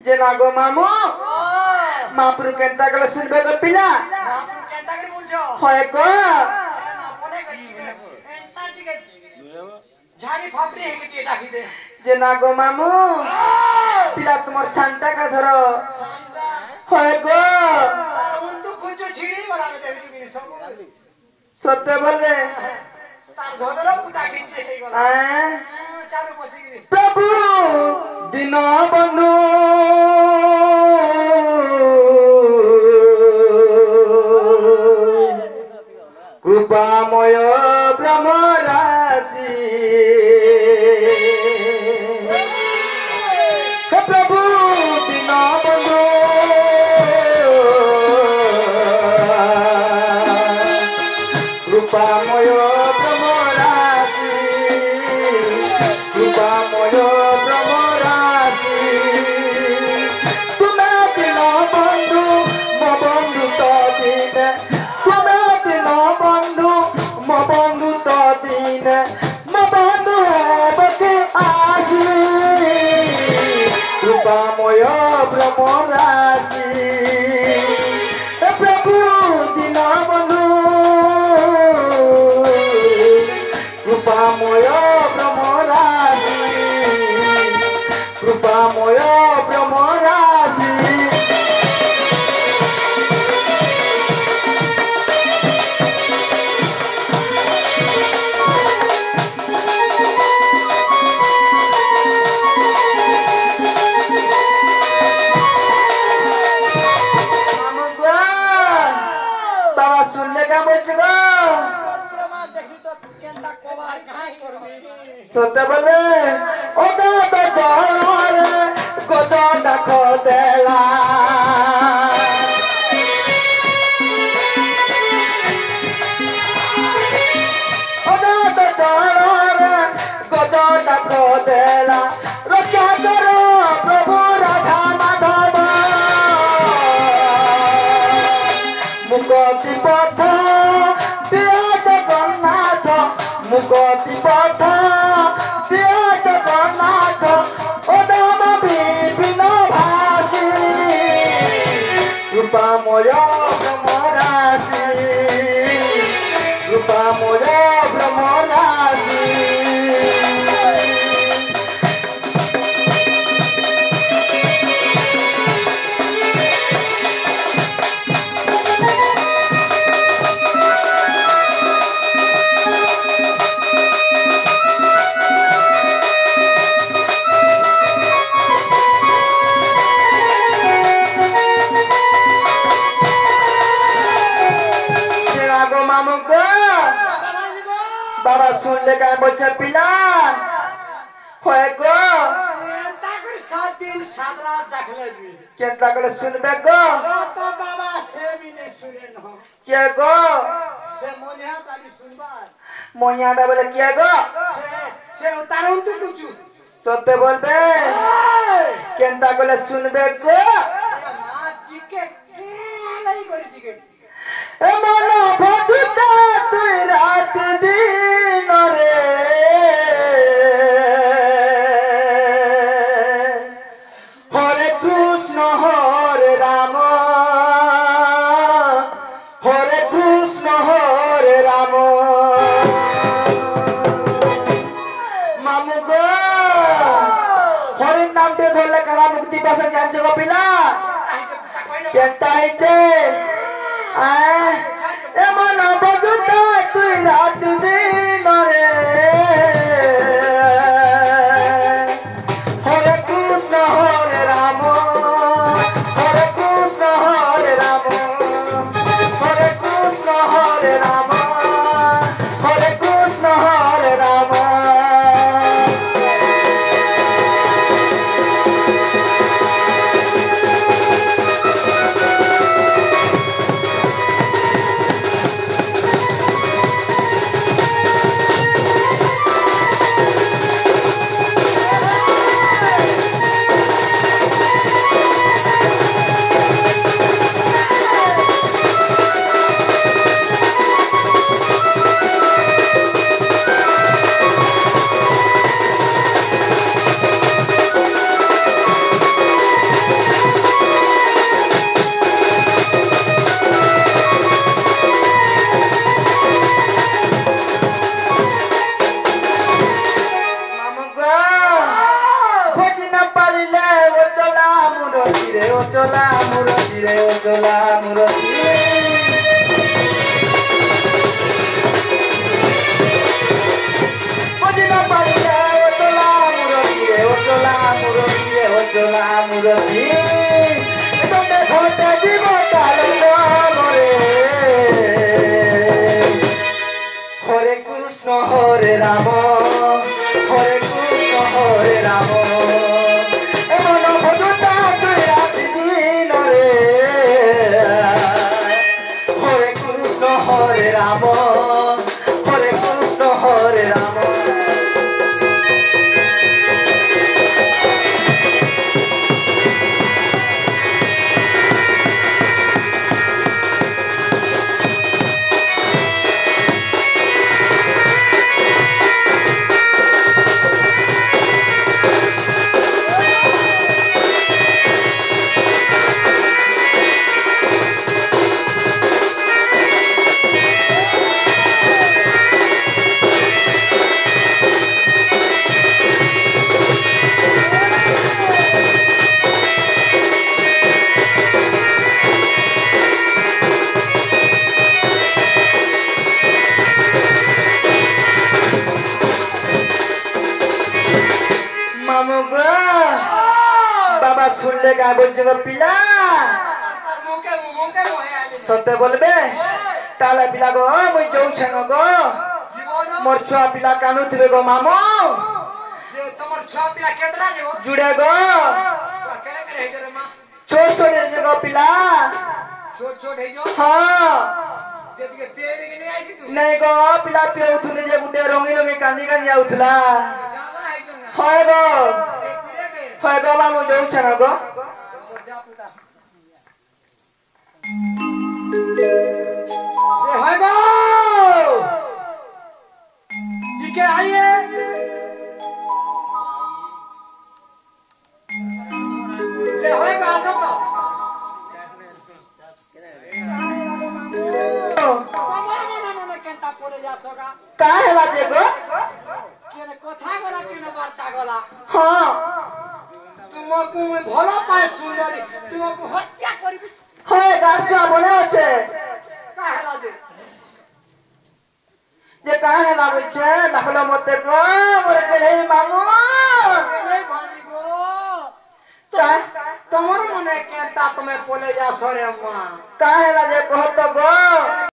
जे नागो मामू मापुर केंता कले सुनबे तो पिला मापुर केंता करी बोलछो होय को मापुने एंता टिके झाड़ी फापरी है के डाकी दे जे नागो मामू पिला तुमर शांता का धरो होय को तार उंतु कुछ छिड़ी वाला दे बिनी सब सत्य बोले तार धोदरो पुटा खींचे हे गला चालू बसिगिरी प्रभु दिन बंधु कृपामय ब्रह्म राशि हे प्रभु दिन बंधु कृपामय ब्रह्म राशि कृपामय ब्रह्म राशि तुम्हें दिन बंधु मो बंधु तो दिन तुम्हें दिन बंधु मो बंधु तो दिन मो बंधु है बके आसी कृपामय ब्रह्म राशि हे प्रभु दिन बंधु कृपामय ब्रह्म राशि कृपामय ब्रह्म राशि बाबा सुन ले क्या बोल चुका सोते बोले ओ तो चोर गोजो डको देला ओ तो चोर गोजो डको देला रक्षा करो प्रभु राधा माधव मुक्ति पथ दिया जगन्नाथ मुक्ति पथ दिया जगन्नाथ ओदम विपिन भासी कृपामय ब्रह्म राशि कृपामय ब्रह्म राशि बाबा सुन ले का बच्चा पिला होय गो एंता कर 7 दिन 7 रात देखले भी केंता कले सुनबे गो तो बाबा से भी ने सुने न के गो से मोनिया ताली सुनबा मोयाडा बोले के गो से उतारन तो कुछ सत्य बोलते केंता कले सुनबे गो मां टिकट नहीं करी टिकट ए मन भजुता तू रात दिन रे हरे कृष्ण हरे राम हरे कृष्ण हरे राम मामू गो हरि नाम दे धरले करा मुक्ति पासे जान जगो पिला केंता हैते ए मन बजुता तू रात दिन रे हरे कृष्ण हरे राम हरे कृष्ण हरे राम हरे कृष्ण हरे राम हरे कृष्ण हरे राम চলা মুরতি রে ও চলা মুরতি বুঝিনা পারিলে ও চলা মুরতি রে ও চলা মুরতি রে ও চলা মুরতি তোমরা ঘটে জীবনকাল মরে হরে কৃষ্ণ হরে রাম হরে কৃষ্ণ হরে রাম এমন ভজতা তুই রাতি দিন রে হরে কৃষ্ণ হরে রাম হরে কৃষ্ণ হরে রাম শুনলে গা বলছে গো পিলা সত্যি বলবে তাহলে পিলা গো মুই যাউছেন গো মোর ছুয়া পিলা কানুথিবে গো মামু তোমার ছুয়া পিলা কেতরা যে জুড়ে গো কেনে কেনে হেজে রে মা ছোট ছোট গো পিলা छोट छोट है जो हाँ जेतिके पेड़ के नहीं आई थी तू नहीं गो पिला पे उठुने जे गुटे रंगी रंगी कांदी कांदी आउथला जाना है जो ना हाय गो पिरे के हाय गो मामू जाउछन गो जा पुता जे है गो ठीक है आइए जे है गो आ सकता তোমার মনে মনে কেনটা পড়ে যাসগা का हैला जे गो কেন কথা গলা কেন বার্তা গলা हाँ তোমাকে মই ভালো পাই সুন্দরী তোমাকে হত্যা করিবি हाय गाछुआ बोले আছে কাহেলা দে যে का हैला বলছে ডাকলো মতে গো বলে যে হে মামু এই ভাজি গো का তোমার মনে কেনটা তুমি পড়ে যাস রে মা का हैला जे